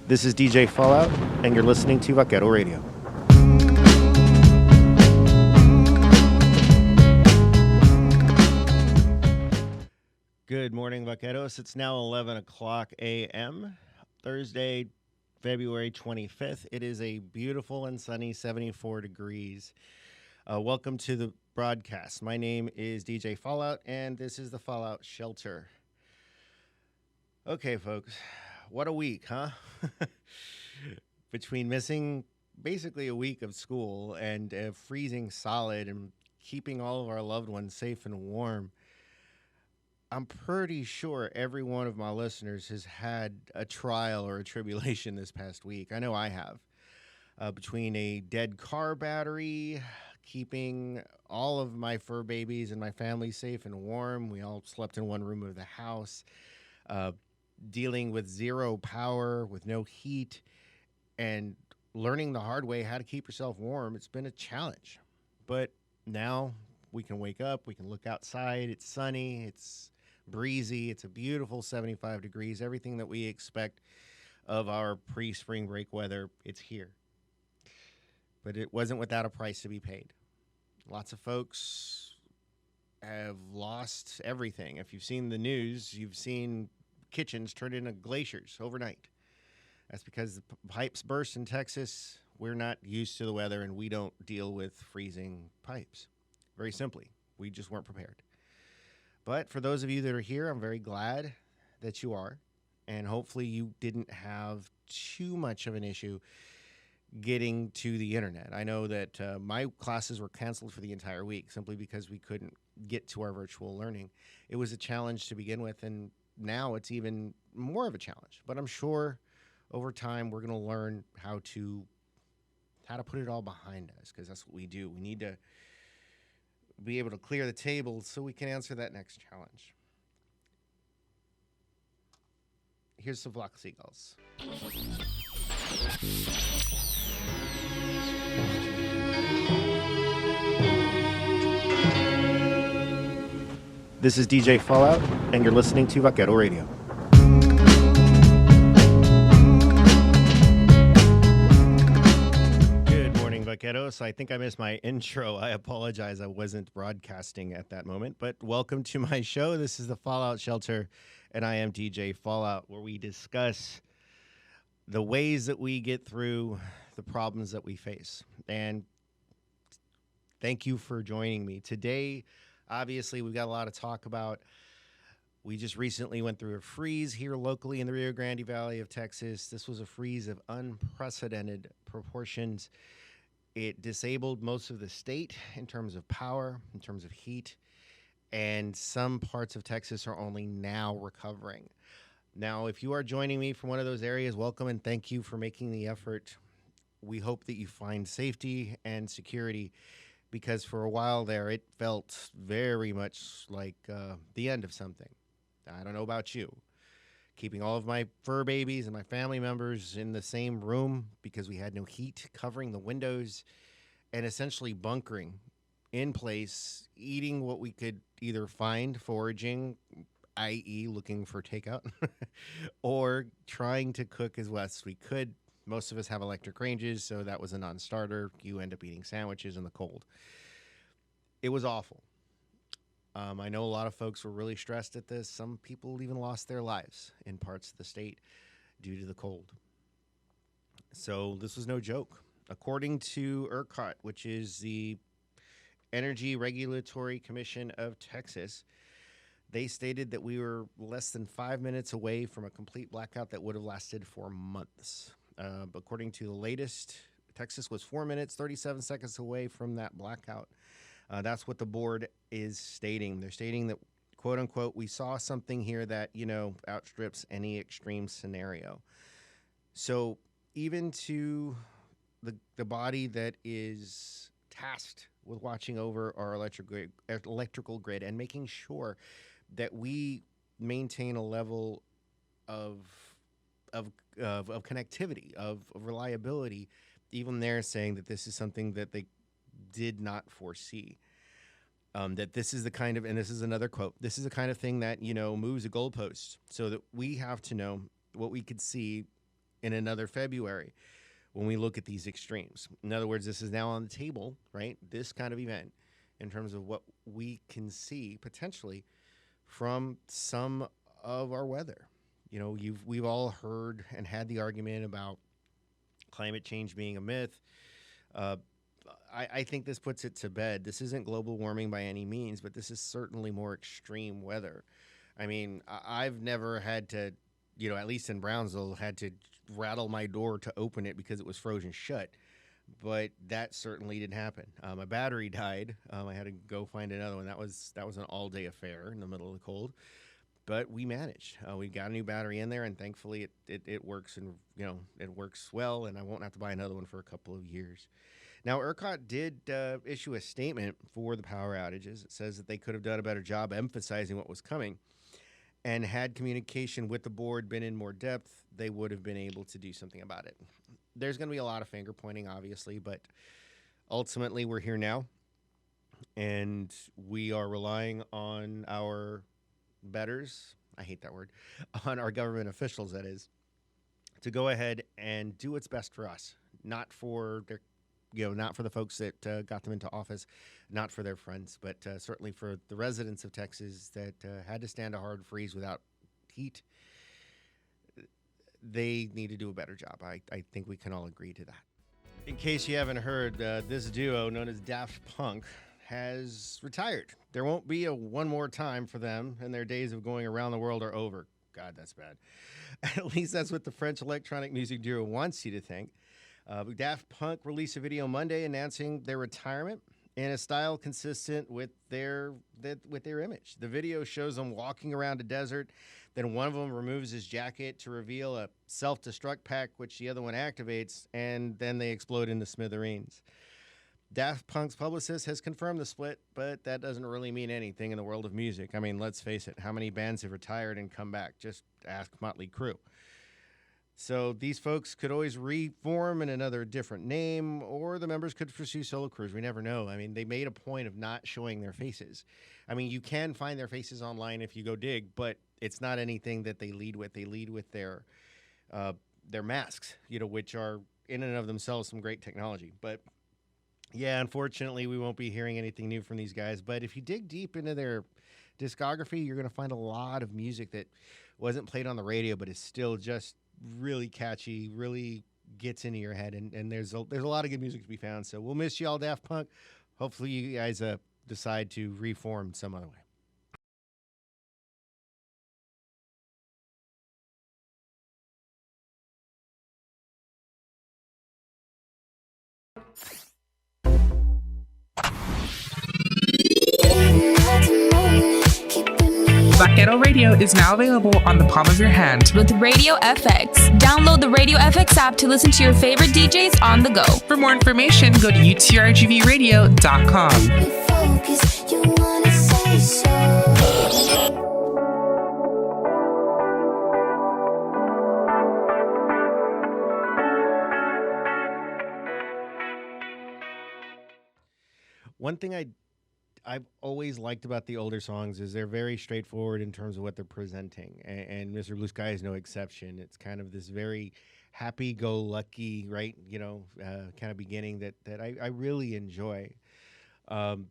This is DJ Fallout, and you're listening to Vaquero Radio. Good morning, Vaqueros. It's now 11 o'clock a.m., Thursday, February 25th. It is a beautiful and sunny 74 degrees. Welcome to the broadcast. My name is DJ Fallout, and this is the Fallout Shelter. Okay, folks. What a week, huh? Between missing basically a week of school and freezing solid and keeping all of our loved ones safe and warm, I'm pretty sure every one of my listeners has had a trial or a tribulation this past week. I know I have. Between a dead car battery, keeping all of my fur babies and my family safe and warm. We all slept in one room of the house. Dealing with zero power, with no heat, and learning the hard way how to keep yourself warm. It's been a challenge. But now we can wake up, we can look outside. It's sunny, it's breezy, it's a beautiful 75 degrees. Everything that we expect of our pre-spring break weather, it's here. But it wasn't without a price to be paid. Lots of folks have lost everything. If you've seen the news, you've seen kitchens turned into glaciers overnight. That's because the pipes burst in Texas. We're not used to the weather, and we don't deal with freezing pipes. Very simply, we just weren't prepared. But for those of you that are here, I'm very glad that you are, and hopefully you didn't have too much of an issue getting to the internet. I know that my classes were canceled for the entire week simply because we couldn't get to our virtual learning. It was a challenge to begin with, and now it's even more of a challenge. But I'm sure over time we're going to learn how to put it all behind us, because that's what we do. We need to be able to clear the table so we can answer that next challenge. Here's some Flock Seagulls. This is DJ Fallout, and you're listening to Vaquero Radio. Good morning, Vaqueros. I think I missed my intro. I apologize. I wasn't broadcasting at that moment, but welcome to my show. This is the Fallout Shelter, and I am DJ Fallout, where we discuss the ways that we get through the problems that we face. And thank you for joining me today. Obviously, we've got a lot to talk about. We just recently went through a freeze here locally in the Rio Grande Valley of Texas. This was a freeze of unprecedented proportions. It disabled most of the state in terms of power, in terms of heat, and some parts of Texas are only now recovering. Now, if you are joining me from one of those areas, welcome and thank you for making the effort. We hope that you find safety and security, because for a while there, it felt very much like the end of something. I don't know about you. Keeping all of my fur babies and my family members in the same room because we had no heat, covering the windows, and essentially bunkering in place, eating what we could either find foraging, i.e. looking for takeout, or trying to cook as best we could. Most of us have electric ranges, so that was a non-starter. You end up eating sandwiches in the cold. It was awful. I know a lot of folks were really stressed at this. Some people even lost their lives in parts of the state due to the cold. So this was no joke. According to ERCOT, which is the Energy Regulatory Commission of Texas, they stated that we were less than 5 minutes away from a complete blackout that would have lasted for months. According to the latest, Texas was 4 minutes, 37 seconds away from that blackout. That's what the board is stating. They're stating that, quote unquote, we saw something here that, outstrips any extreme scenario. So even to the body that is tasked with watching over our electrical grid and making sure that we maintain a level of connectivity, of reliability, even they're saying that this is something that they did not foresee. That this is the kind of, and this is another quote, this is the kind of thing that, moves a goalpost, so that we have to know what we could see in another February when we look at these extremes. In other words, this is now on the table, right? This kind of event in terms of what we can see potentially from some of our weather. We've all heard and had the argument about climate change being a myth. I think this puts it to bed. This isn't global warming by any means, but this is certainly more extreme weather. I mean, I've never had to, at least in Brownsville, had to rattle my door to open it because it was frozen shut. But that certainly didn't happen. My battery died. I had to go find another one. That was an all-day affair in the middle of the cold. But we managed. We got a new battery in there, and thankfully it works, and it works well. And I won't have to buy another one for a couple of years. Now, ERCOT did issue a statement for the power outages. It says that they could have done a better job emphasizing what was coming, and had communication with the board been in more depth, they would have been able to do something about it. There's going to be a lot of finger pointing, obviously, but ultimately we're here now, and we are relying on our betters, I hate that word, on our government officials, that is, to go ahead and do what's best for us, not for their, not for the folks that got them into office, not for their friends, but certainly for the residents of Texas that had to stand a hard freeze without heat. They need to do a better job. I think we can all agree to that. In case you haven't heard, this duo known as Daft Punk has retired. There won't be a one more time for them, and their days of going around the world are over. God, that's bad. At least that's what the French electronic music duo wants you to think. Daft Punk released a video Monday announcing their retirement in a style consistent with their image. The video shows them walking around a desert. Then one of them removes his jacket to reveal a self-destruct pack, which the other one activates, and then they explode into smithereens. Daft Punk's publicist has confirmed the split, but that doesn't really mean anything in the world of music. I mean, let's face it, how many bands have retired and come back? Just ask Motley Crue. So these folks could always reform in another different name, or the members could pursue solo careers. We never know. I mean, they made a point of not showing their faces. I mean, you can find their faces online if you go dig, but it's not anything that they lead with. They lead with their masks, which are in and of themselves some great technology. But yeah, unfortunately, we won't be hearing anything new from these guys. But if you dig deep into their discography, you're going to find a lot of music that wasn't played on the radio, but is still just really catchy, really gets into your head, and there's a lot of good music to be found. So we'll miss y'all, Daft Punk. Hopefully you guys decide to reform some other way. Vaquero Radio is now available on the palm of your hand with Radio FX. Download the Radio FX app to listen to your favorite DJs on the go. For more information, go to utrgvradio.com. One thing I've always liked about the older songs is they're very straightforward in terms of what they're presenting, and Mr. Blue Sky is no exception. It's kind of this very happy-go-lucky, right, kind of beginning that I really enjoy.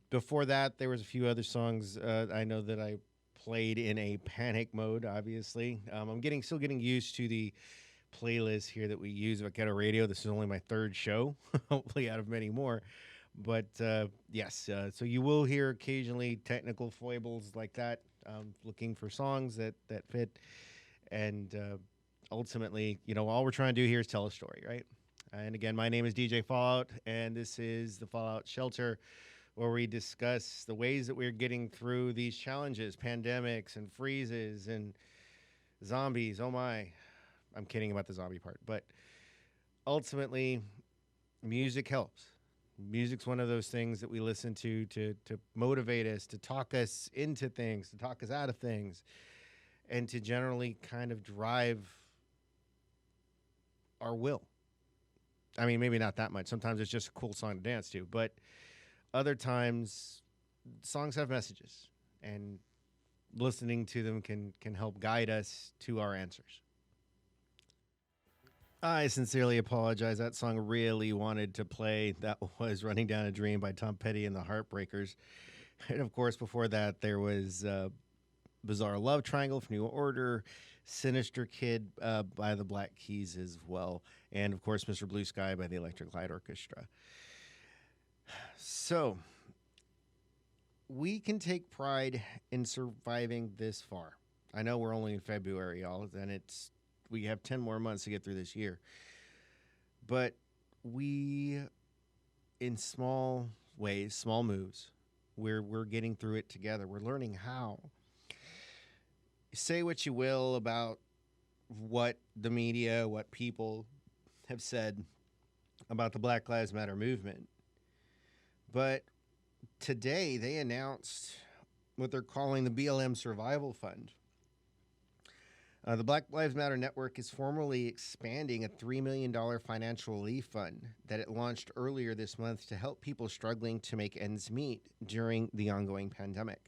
Before that, there was a few other songs I know that I played in a panic mode, obviously. I'm still getting used to the playlist here that we use, Vaquero Radio. This is only my third show, hopefully out of many more. But yes, so you will hear occasionally technical foibles like that, looking for songs that fit. And ultimately, all we're trying to do here is tell a story, right? And again, my name is DJ Fallout, and this is the Fallout Shelter, where we discuss the ways that we're getting through these challenges, pandemics and freezes and zombies. Oh my, I'm kidding about the zombie part. But ultimately, music helps. Music's one of those things that we listen to motivate us, to talk us into things, to talk us out of things, and to generally kind of drive our will. I mean, maybe not that much. Sometimes it's just a cool song to dance to, but Other times, songs have messages, and listening to them can help guide us to our answers. I sincerely apologize. That song really wanted to play. That was Running Down a Dream by Tom Petty and the Heartbreakers. And of course, before that, there was Bizarre Love Triangle from New Order, Sinister Kid by the Black Keys as well, and of course, Mr. Blue Sky by the Electric Light Orchestra. So, we can take pride in surviving this far. I know we're only in February, y'all, and we have 10 more months to get through this year. But we, in small ways, small moves, we're getting through it together. We're learning how. Say what you will about what the media, what people have said about the Black Lives Matter movement. But today they announced what they're calling the BLM Survival Fund. The Black Lives Matter Network is formally expanding a $3 million financial relief fund that it launched earlier this month to help people struggling to make ends meet during the ongoing pandemic.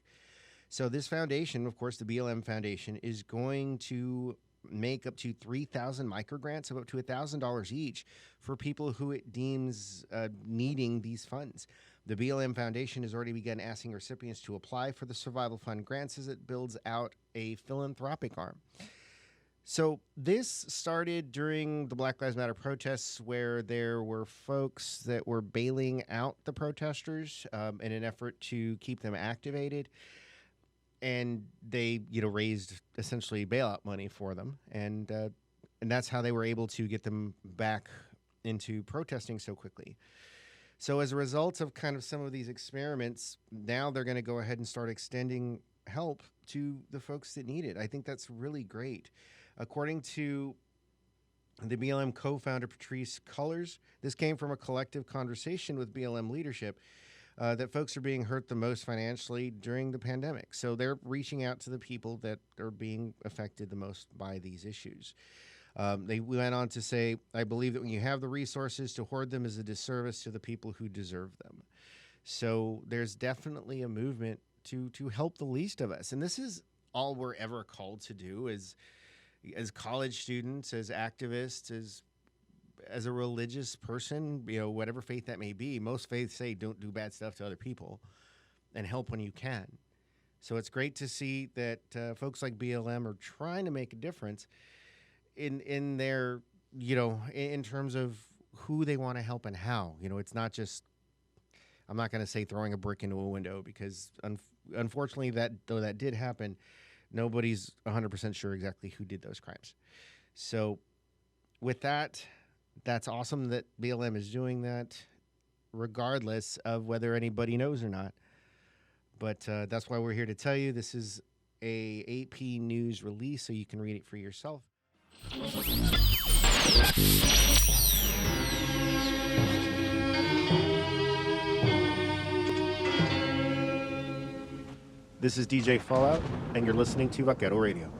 So this foundation, of course, the BLM Foundation, is going to make up to 3,000 microgrants of up to $1,000 each for people who it deems needing these funds. The BLM Foundation has already begun asking recipients to apply for the Survival Fund grants as it builds out a philanthropic arm. So this started during the Black Lives Matter protests, where there were folks that were bailing out the protesters in an effort to keep them activated. And they, raised essentially bailout money for them. And that's how they were able to get them back into protesting so quickly. So as a result of kind of some of these experiments, now they're going to go ahead and start extending help to the folks that need it. I think that's really great. According to the BLM co-founder Patrice Cullors, this came from a collective conversation with BLM leadership that folks are being hurt the most financially during the pandemic. So they're reaching out to the people that are being affected the most by these issues. They went on to say, I believe that when you have the resources, to hoard them is a disservice to the people who deserve them. So there's definitely a movement to help the least of us. And this is all we're ever called to do as college students, as activists, as a religious person, whatever faith that may be. Most faiths say don't do bad stuff to other people and help when you can. So it's great to see that folks like BLM are trying to make a difference in their, in terms of who they want to help and how. It's not just, I'm not going to say throwing a brick into a window, because unfortunately though that did happen, nobody's 100% sure exactly who did those crimes. So with that, that's awesome that BLM is doing that, regardless of whether anybody knows or not. But that's why we're here to tell you. This is a AP News release, so you can read it for yourself. This is DJ Fallout, and you're listening to Vaquero Radio.